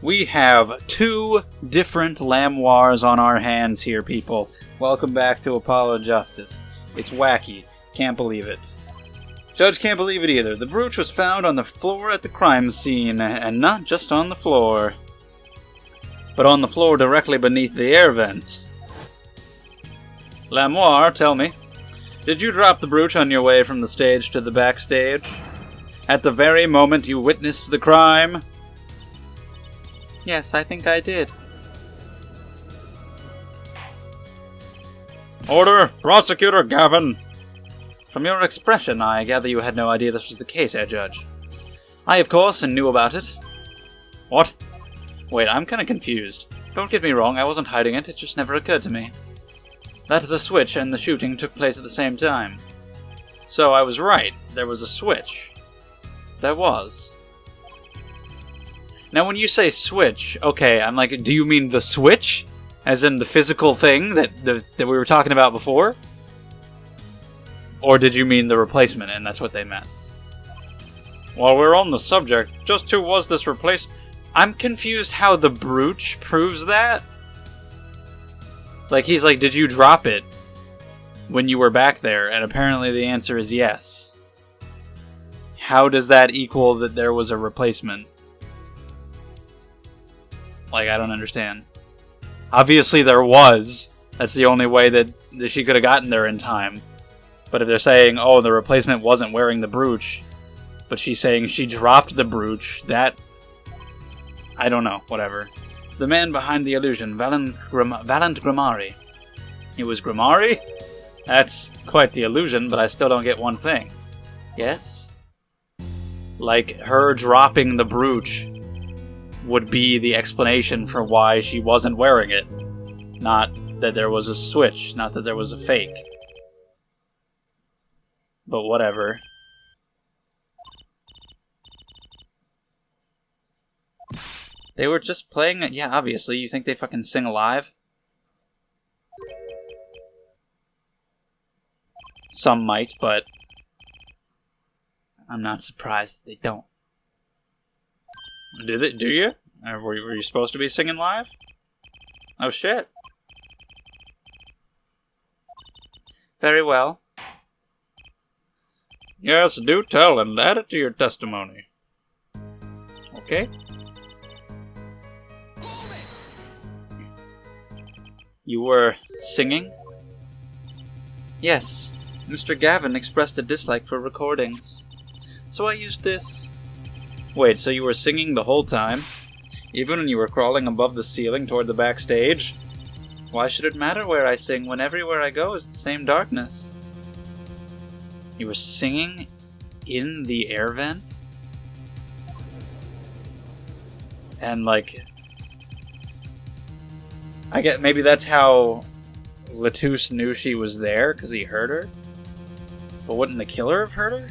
We have 2 different Lamoirs on our hands here, people. Welcome back to Apollo Justice. It's wacky. Can't believe it. Judge can't believe it either. The brooch was found on the floor at the crime scene, and not just on the floor, but on the floor directly beneath the air vent. Lamoir, tell me, did you drop the brooch on your way from the stage to the backstage? At the very moment you witnessed the crime? Yes, I think I did. Order! Prosecutor Gavin! From your expression, I gather you had no idea this was the case, Judge. I, of course, knew about it. What? Wait, I'm kinda confused. Don't get me wrong, I wasn't hiding it, it just never occurred to me that the switch and the shooting took place at the same time. So I was right, there was a switch. There was. Now when you say switch, okay, I'm like, do you mean the switch? As in the physical thing that we were talking about before? Or did you mean the replacement, and that's what they meant? While we're on the subject, just who was this replace? I'm confused how the brooch proves that. Like, he's like, did you drop it when you were back there? And apparently the answer is yes. How does that equal that there was a replacement? Like, I don't understand. Obviously there was. That's the only way that she could have gotten there in time. But if they're saying, oh, the replacement wasn't wearing the brooch, but she's saying she dropped the brooch, that... I don't know, whatever. The man behind the illusion, Valant Grimari. It was Grimari? That's quite the illusion, but I still don't get one thing. Yes? Like, her dropping the brooch would be the explanation for why she wasn't wearing it. Not that there was a switch, not that there was a fake. But whatever. They were just playing it. Yeah, obviously. You think they fucking sing live? Some might, but I'm not surprised that they don't. Do you? Were you supposed to be singing live? Oh shit. Very well. Yes, do tell and add it to your testimony. Okay. You were singing? Yes. Mr. Gavin expressed a dislike for recordings. So I used this. Wait, so you were singing the whole time? Even when you were crawling above the ceiling toward the backstage? Why should it matter where I sing when everywhere I go is the same darkness? You were singing in the air vent? And, like... I get maybe that's how Latouche knew she was there, because he heard her? But wouldn't the killer have heard her?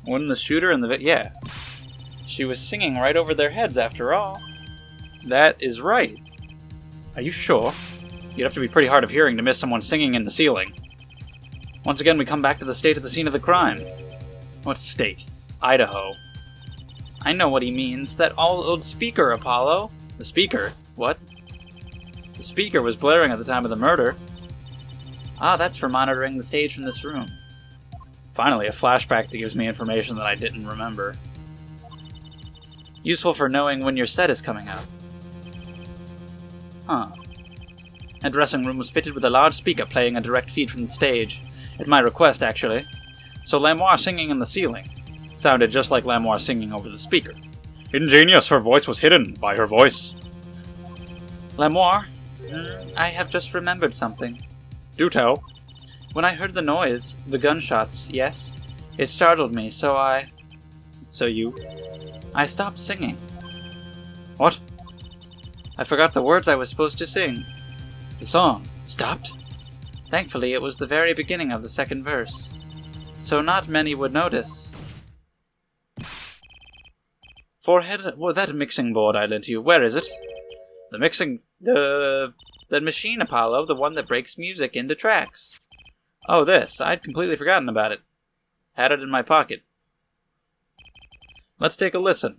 Wouldn't the shooter and the... Yeah. She was singing right over their heads, after all. That is right. Are you sure? You'd have to be pretty hard of hearing to miss someone singing in the ceiling. Once again, we come back to the state of the scene of the crime. What state? Idaho. I know what he means. That old speaker, Apollo. The speaker? What? The speaker was blaring at the time of the murder. Ah, that's for monitoring the stage from this room. Finally, a flashback that gives me information that I didn't remember. Useful for knowing when your set is coming up. Huh. A dressing room was fitted with a large speaker playing a direct feed from the stage. At my request, actually. So Lamoir singing in the ceiling. Sounded just like Lamoir singing over the speaker. Ingenious, her voice was hidden by her voice. Lamoir, I have just remembered something. Do tell. When I heard the noise, the gunshots, yes, it startled me, so I... So you? I stopped singing. What? I forgot the words I was supposed to sing. The song stopped? Thankfully, it was the very beginning of the second verse, so not many would notice. Forehead, well, that mixing board I lent you, where is it? The mixing... The machine, Apollo, the one that breaks music into tracks. Oh, this. I'd completely forgotten about it. Had it in my pocket. Let's take a listen.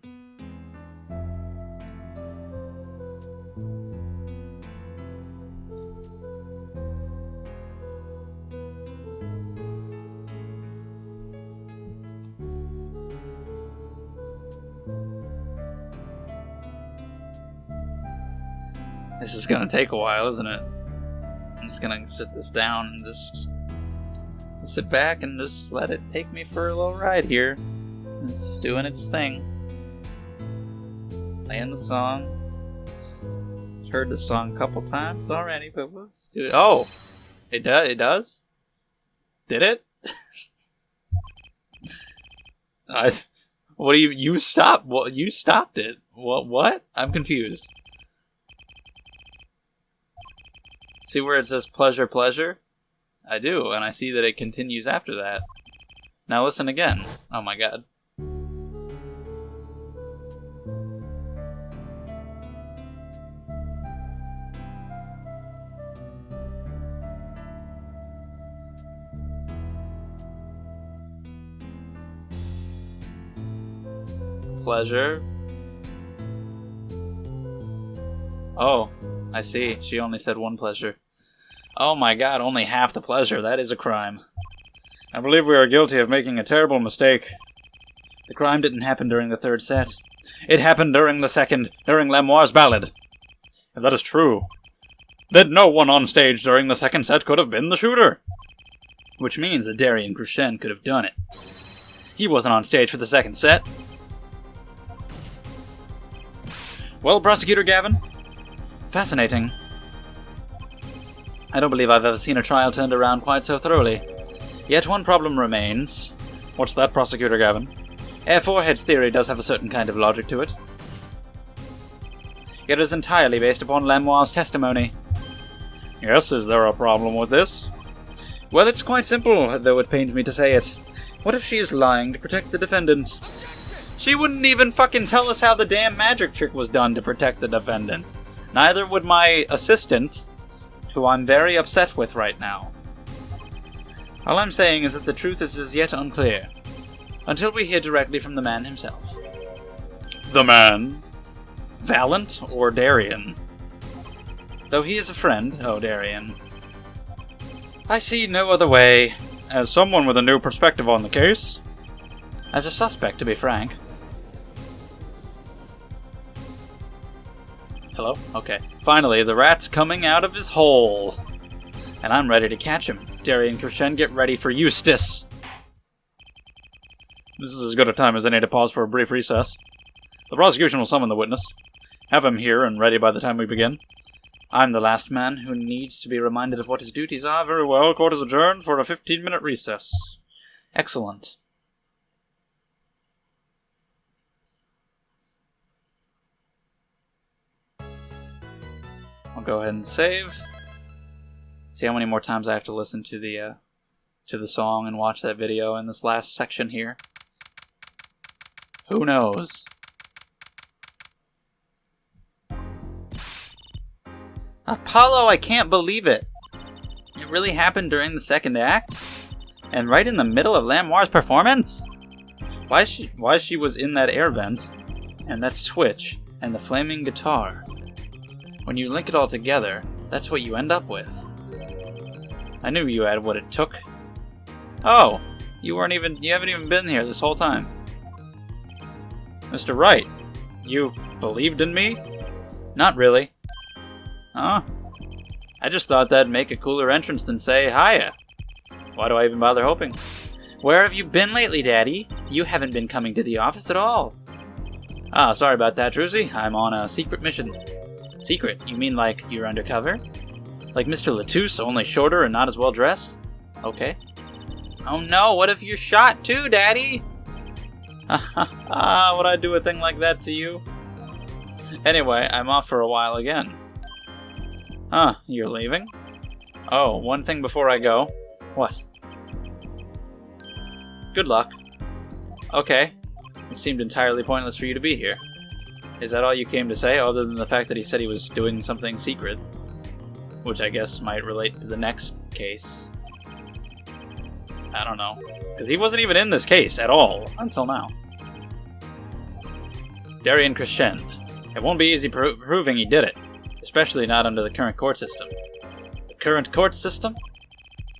This is gonna take a while, isn't it? I'm just gonna sit this down and just sit back and just let it take me for a little ride here. It's doing its thing. Playing the song. Just heard the song a couple times already, but let's do it. Oh! It does? Did it? What do you stopped? What, you stopped it? What? I'm confused. See where it says pleasure, pleasure? I do, and I see that it continues after that. Now listen again. Oh my god. Pleasure. Oh, I see. She only said one pleasure. Oh my god, only half the pleasure. That is a crime. I believe we are guilty of making a terrible mistake. The crime didn't happen during the third set. It happened during the second, during Lamoire's ballad. If that is true, then no one on stage during the second set could have been the shooter. Which means that Darian Crescent could have done it. He wasn't on stage for the second set. Well, Prosecutor Gavin, fascinating. I don't believe I've ever seen a trial turned around quite so thoroughly. Yet one problem remains. What's that, Prosecutor Gavin? Air Forehead's theory does have a certain kind of logic to it. Yet it is entirely based upon Lamoire's testimony. Yes, is there a problem with this? Well, it's quite simple, though it pains me to say it. What if she is lying to protect the defendant? She wouldn't even fucking tell us how the damn magic trick was done to protect the defendant. Neither would my assistant, who I'm very upset with right now. All I'm saying is that the truth is as yet unclear, until we hear directly from the man himself. The man? Valent or Darian? Though he is a friend, oh Darian. I see no other way. As someone with a new perspective on the case. As a suspect, to be frank. Hello? Okay. Finally, the rat's coming out of his hole. And I'm ready to catch him. Darian Crescent, get ready for Eustace. This is as good a time as any to pause for a brief recess. The prosecution will summon the witness. Have him here and ready by the time we begin. I'm the last man who needs to be reminded of what his duties are. Very well, court is adjourned for a 15-minute recess. Excellent. I'll go ahead and save. See how many more times I have to listen to the song and watch that video in this last section here. Who knows? Apollo, I can't believe it. It really happened during the second act? And right in the middle of Lamoire's performance? Why she was in that air vent, and that switch, and the flaming guitar. When you link it all together, that's what you end up with. I knew you had what it took. Oh, you haven't even been here this whole time. Mr. Wright, you believed in me? Not really. Huh? I just thought that'd make a cooler entrance than say, hiya. Why do I even bother hoping? Where have you been lately, Daddy? You haven't been coming to the office at all. Ah, sorry about that, Druzy. I'm on a secret mission. Secret? You mean like you're undercover? Like Mr. Latouche, only shorter and not as well dressed? Okay. Oh no, what if you're shot too, Daddy? Would I do a thing like that to you? Anyway, I'm off for a while again. Huh, you're leaving? Oh, one thing before I go. What? Good luck. Okay. It seemed entirely pointless for you to be here. Is that all you came to say, other than the fact that he said he was doing something secret? Which I guess might relate to the next case. I don't know. Because he wasn't even in this case at all, until now. Darian Crescent. It won't be easy proving he did it. Especially not under the current court system. The current court system?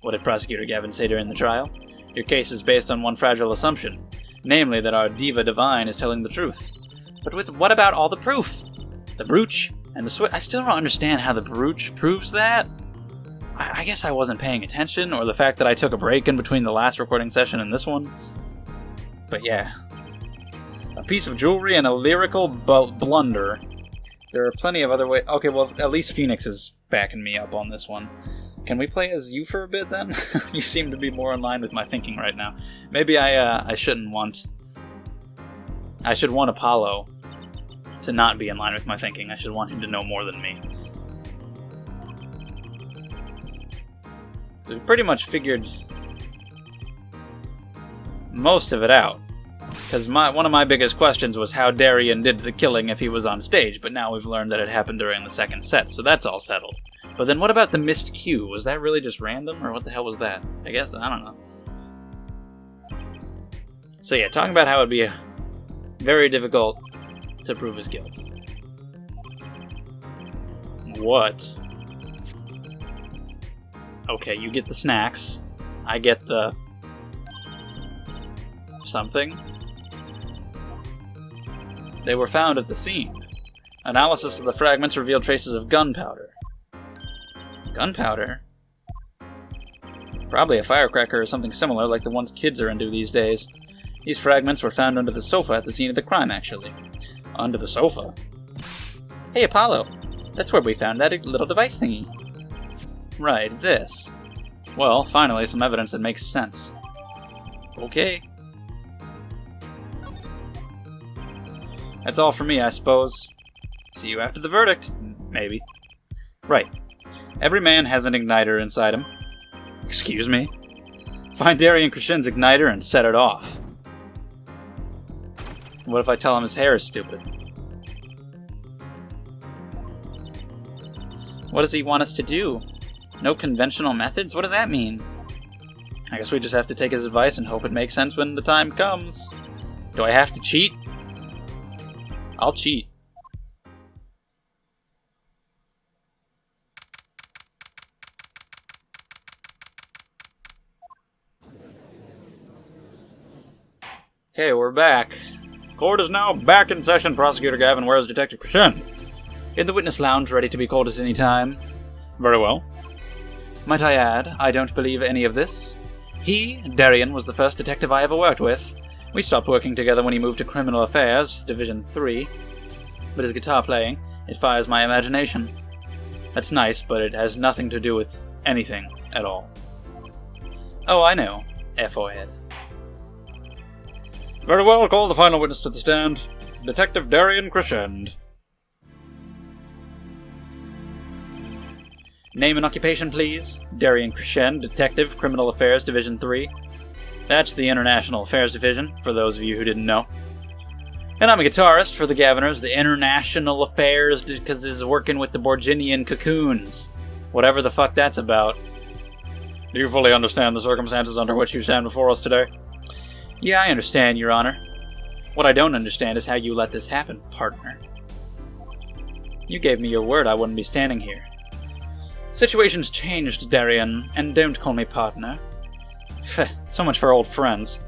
What did Prosecutor Gavin say during the trial? Your case is based on one fragile assumption. Namely, that our diva divine is telling the truth. But what about all the proof? The brooch? And the switch, I still don't understand how the brooch proves that. I guess I wasn't paying attention, or the fact that I took a break in between the last recording session and this one. But yeah. A piece of jewelry and a lyrical blunder. There are plenty of other ways. Okay, well, at least Phoenix is backing me up on this one. Can we play as you for a bit, then? You seem to be more in line with my thinking right now. Maybe I shouldn't want... I should want Apollo to not be in line with my thinking. I should want him to know more than me. So we pretty much figured most of it out. Because one of my biggest questions was how Darian did the killing if he was on stage, but now we've learned that it happened during the second set, so that's all settled. But then what about the missed cue? Was that really just random, or what the hell was that? I guess, I don't know. So yeah, talking about how it would be very difficult to prove his guilt. What? Okay, you get the snacks. I get the... something. They were found at the scene. Analysis of the fragments revealed traces of gunpowder. Gunpowder? Probably a firecracker or something similar like the ones kids are into these days. These fragments were found under the sofa at the scene of the crime, actually. Under the sofa? Hey, Apollo! That's where we found that little device thingy. Right, this. Well, finally, some evidence that makes sense. Okay. That's all for me, I suppose. See you after the verdict. Maybe. Right. Every man has an igniter inside him. Excuse me? Find Darian Krishin's igniter and set it off. What if I tell him his hair is stupid? What does he want us to do? No conventional methods? What does that mean? I guess we just have to take his advice and hope it makes sense when the time comes. Do I have to cheat? I'll cheat. Okay, we're back. Court is now back in session. Prosecutor Gavin, where is Detective Krishin? In the witness lounge, ready to be called at any time. Very well. Might I add, I don't believe any of this. He, Darian, was the first detective I ever worked with. We stopped working together when he moved to Criminal Affairs, Division 3. But his guitar playing, it fires my imagination. That's nice, but it has nothing to do with anything at all. Oh, I know. F-O-head. Very well, call the final witness to the stand. Detective Darian Krishin. Name and occupation, please. Darian Krishin, Detective, Criminal Affairs, Division 3. That's the International Affairs Division, for those of you who didn't know. And I'm a guitarist for the Governors, the International Affairs, because he's working with the Borginian cocoons. Whatever the fuck that's about. Do you fully understand the circumstances under which you stand before us today? Yeah, I understand, Your Honor. What I don't understand is how you let this happen, partner. You gave me your word I wouldn't be standing here. Situation's changed, Darian, and don't call me partner. So much for old friends.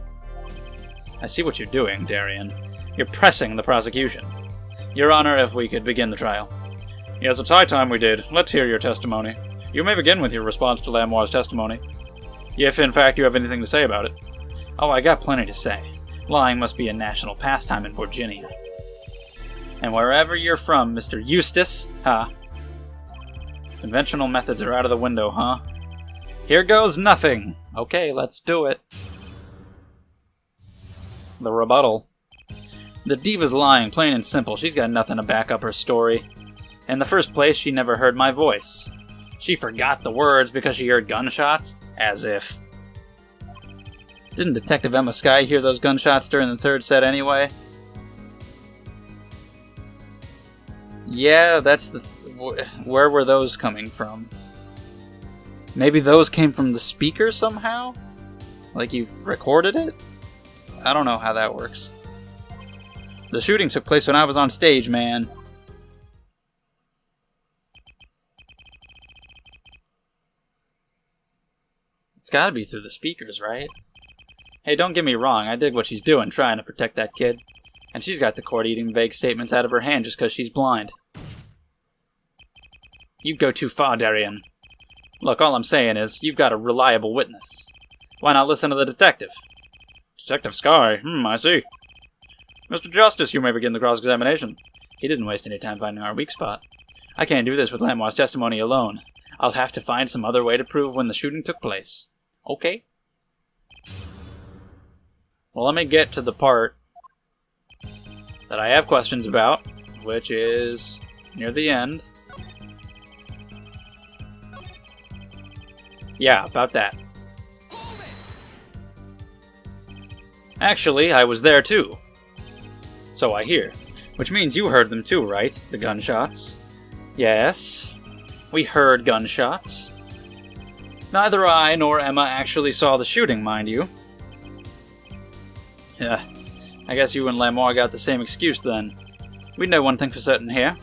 I see what you're doing, Darian. You're pressing the prosecution. Your Honor, if we could begin the trial. Yes, it's high time we did. Let's hear your testimony. You may begin with your response to Lamoire's testimony. If, in fact, you have anything to say about it. Oh, I got plenty to say. Lying must be a national pastime in Borginia. And wherever you're from, Mr. Eustace, huh? Conventional methods are out of the window, huh? Here goes nothing! Okay, let's do it. The rebuttal. The diva's lying, plain and simple. She's got nothing to back up her story. In the first place, she never heard my voice. She forgot the words because she heard gunshots? As if. Didn't Detective Emma Skye hear those gunshots during the third set anyway? Yeah, that's the... Where were those coming from? Maybe those came from the speaker somehow? Like you recorded it? I don't know how that works. The shooting took place when I was on stage, man. It's gotta be through the speakers, right? Hey, don't get me wrong, I dig what she's doing, trying to protect that kid. And she's got the court eating vague statements out of her hand just because she's blind. You go too far, Darian. Look, all I'm saying is, you've got a reliable witness. Why not listen to the detective? Detective Sky? I see. Mr. Justice, you may begin the cross-examination. He didn't waste any time finding our weak spot. I can't do this with Lamoire's testimony alone. I'll have to find some other way to prove when the shooting took place. Okay. Well, let me get to the part that I have questions about, which is near the end. Yeah, about that. Actually, I was there too. So I hear. Which means you heard them too, right? The gunshots. Yes. We heard gunshots. Neither I nor Emma actually saw the shooting, mind you. Yeah. I guess you and Lamoire got the same excuse then. We know one thing for certain here.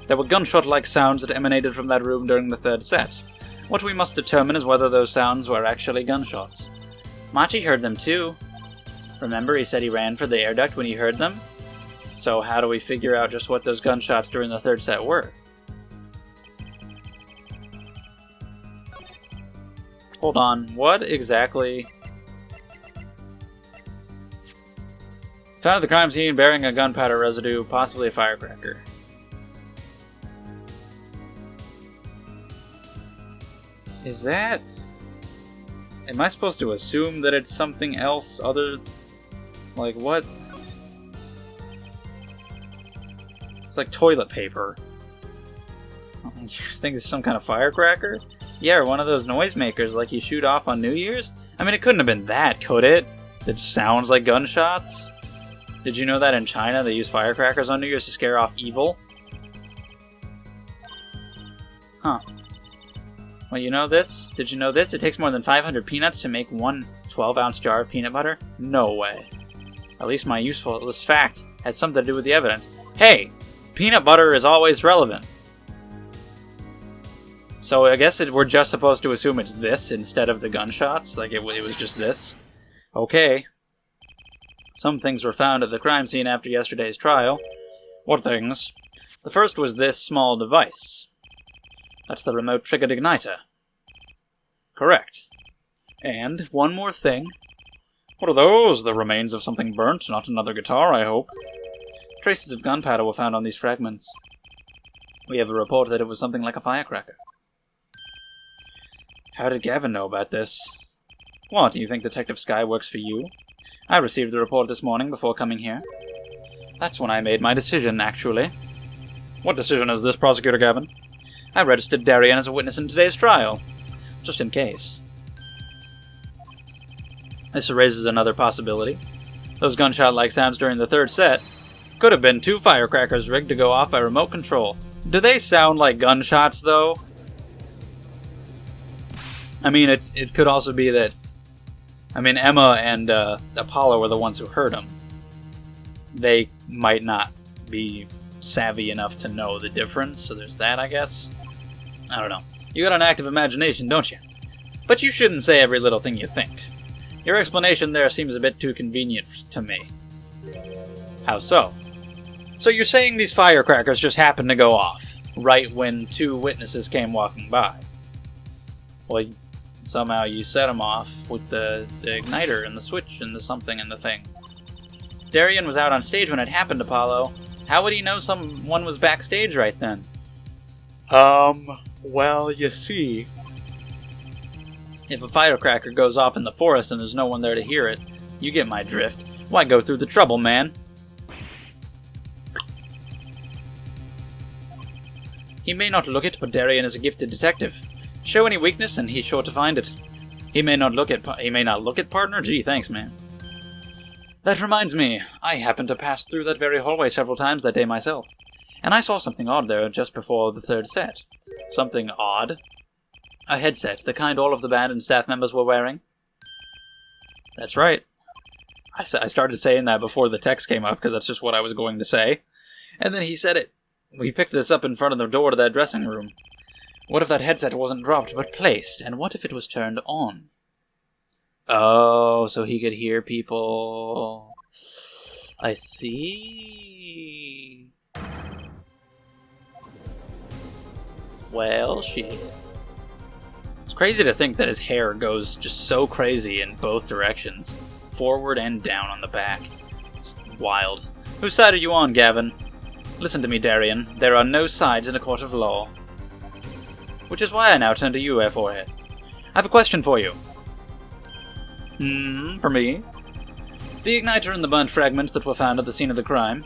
There were gunshot-like sounds that emanated from that room during the third set. What we must determine is whether those sounds were actually gunshots. Machi heard them too. Remember, he said he ran for the air duct when he heard them? So how do we figure out just what those gunshots during the third set were? Hold on, what exactly? Found at the crime scene bearing a gunpowder residue, possibly a firecracker. Is that... Am I supposed to assume that it's something else other... Like, what? It's like toilet paper. You think it's some kind of firecracker? Yeah, or one of those noisemakers like you shoot off on New Year's? I mean, it couldn't have been that, could it? That sounds like gunshots? Did you know that in China they use firecrackers on New Year's to scare off evil? Huh. Well, you know this? Did you know this? It takes more than 500 peanuts to make one 12-ounce jar of peanut butter? No way. At least my useful fact has something to do with the evidence. Hey! Peanut butter is always relevant. So I guess we're just supposed to assume it's this instead of the gunshots? Like it was just this? Okay. Some things were found at the crime scene after yesterday's trial. What things? The first was this small device. That's the remote triggered igniter. Correct. And one more thing. What are those? The remains of something burnt, not another guitar, I hope. Traces of gunpowder were found on these fragments. We have a report that it was something like a firecracker. How did Gavin know about this? What, do you think Detective Sky works for you? I received the report this morning before coming here. That's when I made my decision, actually. What decision is this, Prosecutor Gavin? I registered Darian as a witness in today's trial. Just in case. This raises another possibility. Those gunshot-like sounds during the third set could have been 2 firecrackers rigged to go off by remote control. Do they sound like gunshots, though? I mean, it could also be that... I mean, Emma and Apollo were the ones who heard them. They might not be savvy enough to know the difference, so there's that, I guess. I don't know. You got an active imagination, don't you? But you shouldn't say every little thing you think. Your explanation there seems a bit too convenient to me. How so? So you're saying these firecrackers just happened to go off, right when 2 witnesses came walking by? Well, somehow you set them off with the igniter and the switch and the something and the thing. Darian was out on stage when it happened, Apollo. How would he know someone was backstage right then? Well, you see... If a firecracker goes off in the forest and there's no one there to hear it, you get my drift. Why go through the trouble, man? He may not look it, but Darian is a gifted detective. Show any weakness, and he's sure to find it. He may not look it, partner? Gee, thanks, man. That reminds me, I happened to pass through that very hallway several times that day myself, and I saw something odd there just before the third set. Something odd? A headset, the kind all of the band and staff members were wearing. That's right. I started saying that before the text came up, because that's just what I was going to say. And then he said it. We picked this up in front of the door to that dressing room. What if that headset wasn't dropped, but placed? And what if it was turned on? Oh, so he could hear people... I see... Well, shit. It's crazy to think that his hair goes just so crazy in both directions. Forward and down on the back. It's wild. Whose side are you on, Gavin? Listen to me, Darian. There are no sides in a court of law. Which is why I now turn to you, Airforehead. I have a question for you. For me? The igniter and the burnt fragments that were found at the scene of the crime.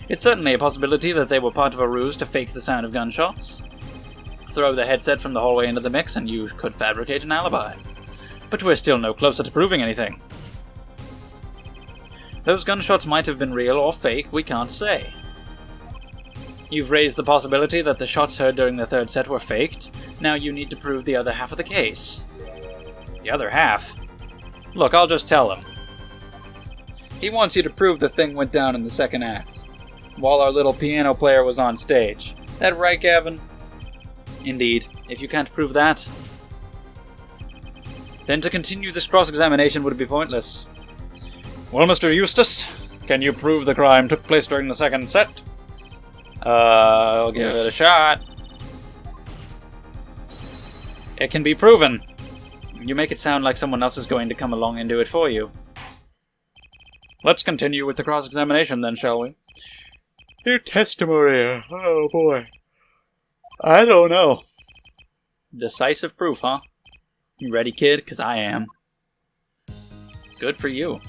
It's certainly a possibility that they were part of a ruse to fake the sound of gunshots. Throw the headset from the hallway into the mix and you could fabricate an alibi. But we're still no closer to proving anything. Those gunshots might have been real or fake, we can't say. You've raised the possibility that the shots heard during the third set were faked. Now you need to prove the other half of the case. The other half? Look, I'll just tell him. He wants you to prove the thing went down in the second act, while our little piano player was on stage. That right, Gavin? Indeed. If you can't prove that, then to continue this cross-examination would be pointless. Well, Mr. Eustace, can you prove the crime took place during the second set? I'll give it a shot. It can be proven. You make it sound like someone else is going to come along and do it for you. Let's continue with the cross-examination then, shall we? Your testimony. Oh, boy. I don't know. Decisive proof, huh? You ready, kid? 'Cause I am. Good for you.